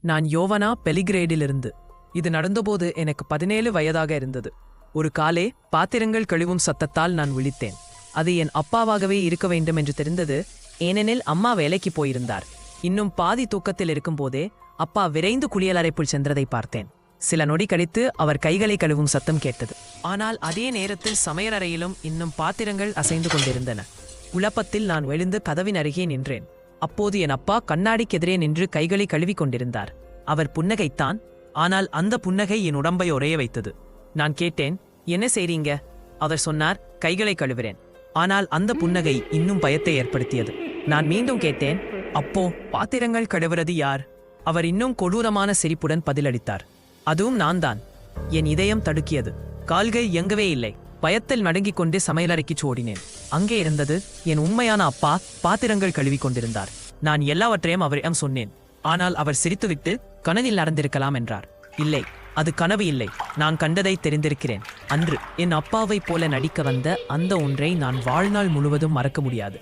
நான் யோவனா பெலிகிரேடிலிருந்து. இது நடந்தபோது எனக்கு 17 வயதாக இருந்தது. ஒரு காலே பாத்திரங்கள் கழுவும் சத்தத்தால் நான் விழித்தேன். அது என் அப்பாவாகவே இருக்க வேண்டும் என்று தெரிந்தது. ஏனெனில் அம்மா வேலைக்கு போயிருந்தார். இன்னும் பாதி தூக்கத்தில் இருக்கும்போதே அப்பா விரைந்து குளியலறைக்குள் சென்றதை பார்த்தேன். சில நொடி கழித்து அவர் கைகளை கழுவும் சத்தம் கேட்டது. ஆனால் அதே நேரத்தில் சமையலறையிலும் இன்னும் பாத்திரங்கள் அசைந்து கொண்டிருந்தன. குழப்பத்தில் நான் எழுந்து கதவின் அருகே நின்றேன். அப்போது என் அப்பா கண்ணாடிக்கெதிரே நின்று கைகளை கழுவிக் கொண்டிருந்தார். அவர் புன்னகைத்தான். ஆனால் அந்த புன்னகை என் உடம்பை உறைய வைத்தது. நான் கேட்டேன், என்ன செய்றீங்க? அவர் சொன்னார், கைகளை கழுவுறேன். ஆனால் அந்த புன்னகை இன்னும் பயத்தை ஏற்படுத்தியது. நான் மீண்டும் கேட்டேன், அப்போ பாத்திரங்கள் கழுவுறது யார்? அவர் இன்னும் கொடூரமான சிரிப்புடன் பதிலளித்தார், அதுவும் நான் தான். என் இதயம் தடுக்கியது. கால்கள் இயங்கவே இல்லை. பயத்தில் நடுங்கிக் கொண்டு சமையலறைக்கு ஓடினேன். அங்கே இருந்தது என் உண்மையான அப்பா. பாத்திரங்கள் கழுவி கொண்டிருந்தார். நான் எல்லாவற்றையும் அவரிடம் சொன்னேன். ஆனால் அவர் சிரித்துவிட்டு, கனவில் நடந்திருக்கலாம் என்றார். இல்லை, அது கனவு இல்லை. நான் கண்டதை தெரிந்திருக்கிறேன். அன்று என் அப்பாவைப் போல நடிக்க வந்த அந்த ஒன்றை நான் வாழ்நாள் முழுவதும் மறக்க முடியாது.